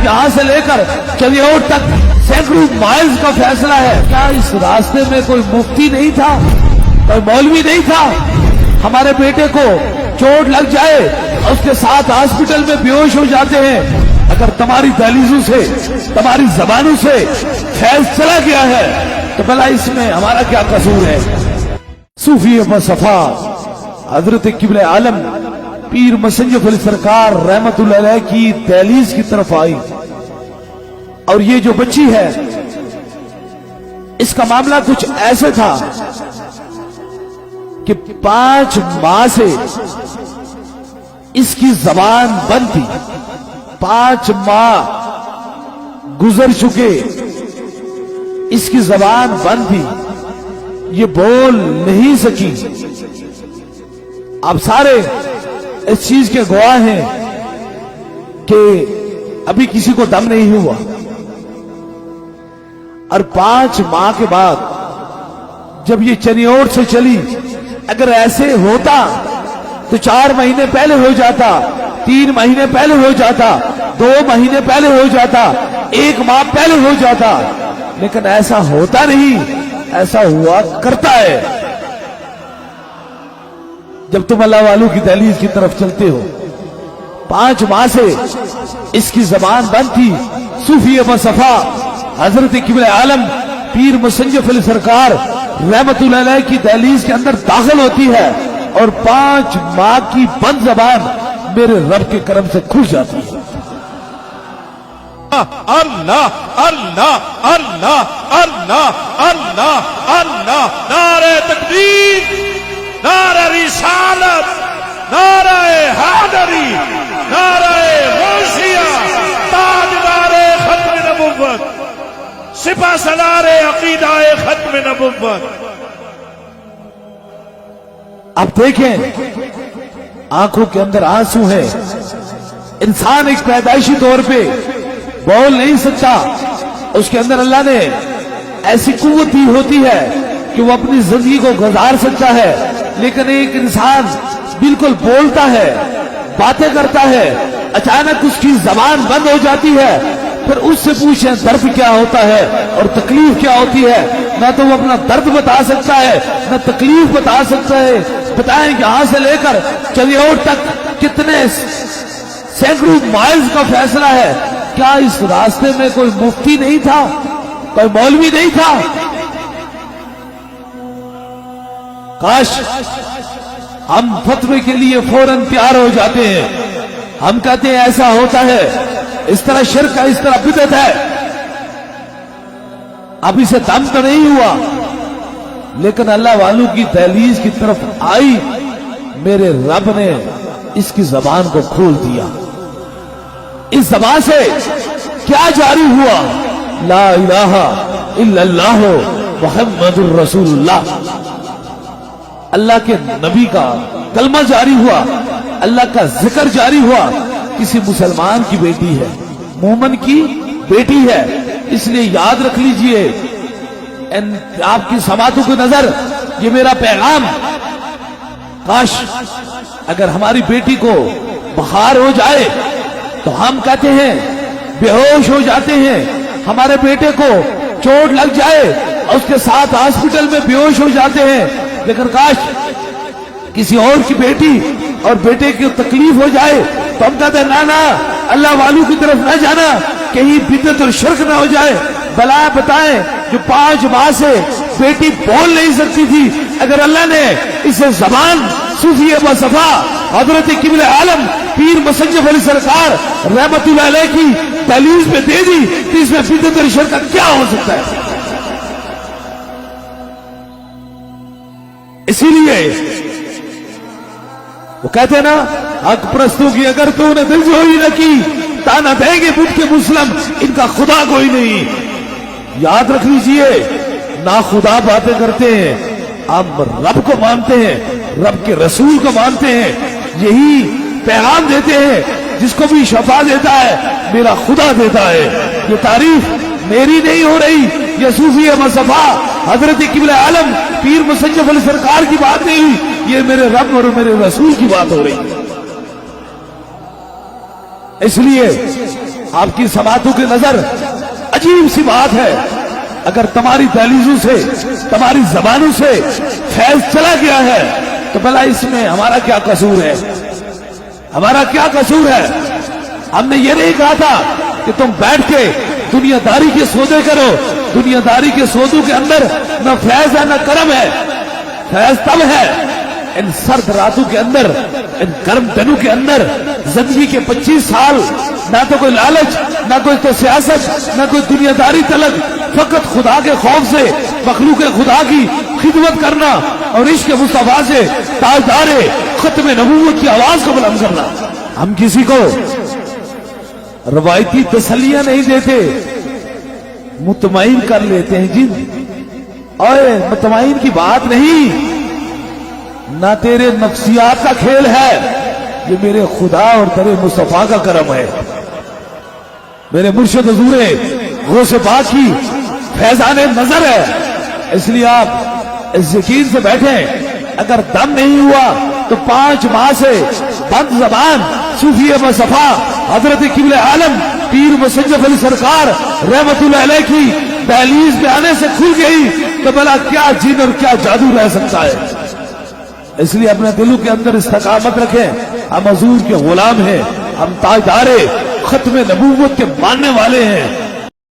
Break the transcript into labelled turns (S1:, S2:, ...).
S1: यहाँ से लेकर चलियोट तक सैकड़ों माइल्स का फैसला है। क्या इस रास्ते में कोई मुफ्ती नहीं था, कोई मौलवी नहीं था? हमारे बेटे को चोट लग जाए, उसके साथ हॉस्पिटल में बेहोश हो जाते हैं। अगर तुम्हारी दहलीजों से, तुम्हारी जबानों से फैज चला गया है तो भला इसमें हमारा क्या कसूर है? सूफी मसफा हजरत किबले आलम पीर मसंजफ अली सरकार रहमतुल्लाह अलैह की दहलीज की तरफ आई, और ये जो बच्ची है इसका मामला कुछ ऐसे था कि 5 माह से इसकी जबान बंद थी। 5 माह गुजर चुके, इसकी जबान बंद थी, ये बोल नहीं सकी। आप सारे इस चीज के गवाह हैं कि अभी किसी को दम नहीं हुआ, और 5 माह के बाद जब ये चनियोट से चली, अगर ऐसे होता तो 4 महीने पहले हो जाता, 3 महीने पहले हो जाता, 2 महीने पहले हो जाता, 1 माह पहले हो जाता, लेकिन ऐसा होता नहीं। ऐसा हुआ करता है जब तुम अल्लाह वालों की दहलीज की तरफ चलते हो। 5 माह से इसकी जबान बंद थी। सूफी मसफा हजरत किबले आलम पीर मुसंजफ अली सरकार रहमतुल्लाह अलैह की दहलीज के अंदर दाखिल होती है, और 5 माह की बंद जबान मेरे रब के करम से खुल जाती है।
S2: अल्लाह अल्लाह अल्लाह अल्लाह अल्लाह अल्लाह, नारे तकबीर, नारे रिसालत, नारे हैदरी, नारे गौसिया, ताजदारे खत्म नबुव्वत, सिपा सलारे अकीदाए खत्म नबुव्वत।
S1: आप देखें आंखों के अंदर आंसू है। इंसान एक पैदाइशी तौर पे बोल नहीं सकता, उसके अंदर अल्लाह ने ऐसी कुव्वत दी होती है कि वो अपनी जिंदगी को गुजार सकता है। लेकिन एक इंसान बिल्कुल बोलता है, बातें करता है, अचानक उसकी जबान बंद हो जाती है, फिर उससे पूछें दर्द क्या होता है और तकलीफ क्या होती है। ना तो वो अपना दर्द बता सकता है, ना तकलीफ बता सकता है। बताएं कि यहां से लेकर चलियोट तक कितने सैकड़ों माइल्स का फैसला है। क्या इस रास्ते में कोई मुफ्ती नहीं था, कोई मौलवी नहीं था? काश हम फतवे के लिए फौरन तैयार हो जाते हैं। हम कहते हैं ऐसा होता है, इस तरह शिर्क है, इस तरह बिदअत है। अब इसे दम तो नहीं हुआ, लेकिन अल्लाह वालों की दहलीज की तरफ आई, मेरे रब ने इसकी जबान को खोल दिया। इस जबान से क्या जारी हुआ? ला इलाहा इल्लल्लाह मुहम्मदुर रसूलुल्लाह। अल्लाह के नबी का कलमा जारी हुआ, अल्लाह का जिक्र जारी हुआ। किसी मुसलमान की बेटी है, मोमन की बेटी है, इसलिए याद रख लीजिए आपकी समातों की नजर, ये मेरा पैगाम। काश अगर हमारी बेटी को बुखार हो जाए तो हम कहते हैं बेहोश हो जाते हैं। हमारे बेटे को चोट लग जाए और उसके साथ हॉस्पिटल में बेहोश हो जाते हैं। लेकिन काश किसी और की बेटी और बेटे की तकलीफ हो जाए तो हम कहते हैं ना ना, अल्लाह वालों की तरफ ना जाना, कहीं बिदअत और शिर्क ना हो जाए। भला बताएं, जो 5 माह से बेटी बोल नहीं सकती थी, अगर अल्लाह ने इसे जबान सूफी मसफा हजरत किबले आलम पीर मुसंजफ अली सरकार रहमतुल्लाह अलैह की दहलीज पे दे दी, तो इसमें बिदअत और शिर्क क्या हो सकता है? इसीलिए वो कहते हैं ना, हक प्रस्तों की अगर तूने दिलजोई न की, ताना देंगे बुत के मुस्लिम, इनका खुदा कोई नहीं। याद रख लीजिए, ना खुदा बातें करते हैं, आप रब को मानते हैं, रब के रसूल को मानते हैं, यही पैगाम देते हैं। जिसको भी शफा देता है मेरा खुदा देता है। ये तारीफ मेरी नहीं हो रही, ये सूफी मसफा हजरत किबले आलम पीर मुसंजफ अली सरकार की बात नहीं, ये मेरे रब और मेरे रसूल की बात हो रही है। इसलिए आपकी समातों की नजर अजीब सी बात है, अगर तुम्हारी दहलीजों से तुम्हारी जबानों से फैज चला गया है तो भला इसमें हमारा क्या कसूर है? हमारा क्या कसूर है? हमने ये नहीं कहा था कि तुम बैठ के दुनियादारी के सौदे करो। दुनियादारी के सौदों के अंदर न फैज है न करम है। फैज तब है इन सर्द रातों के अंदर, इन गर्म दिनों के अंदर। जिंदगी के 25 साल ना तो कोई लालच, ना कोई तो सियासत, ना कोई दुनियादारी तलक, फकत खुदा के खौफ से मखलूक खुदा की खिदमत करना और इश्क मुस्तफा से ताजदारे खत्म नबूवत की आवाज को बुलंद करना। हम किसी को रवायती तसलियां नहीं देते, मुतमईन कर लेते हैं जी। और मुतमईन की बात नहीं, ना तेरे नफ्सियात का खेल है, ये मेरे खुदा और तेरे मुस्तफा का करम है। मेरे मुर्शिद हुजूरे गौसे पाक की फैजाने नजर है। इसलिए आप इस यकीन से बैठे, अगर दम नहीं हुआ तो 5 माह से बंद जबान सूफी मुस्तफा हजरत किबले आलम पीर मुसज्जफ अली सरकार रहमतुल्लाह अलैह की दहलीज पे आने से खुल गई तो भला क्या जीन और क्या जादू रह सकता है? इसलिए अपने दिलों के अंदर इस्तकामत रखें। हम हजूर के गुलाम हैं, हम ताजदारे खत्म नबूवत के मानने वाले हैं।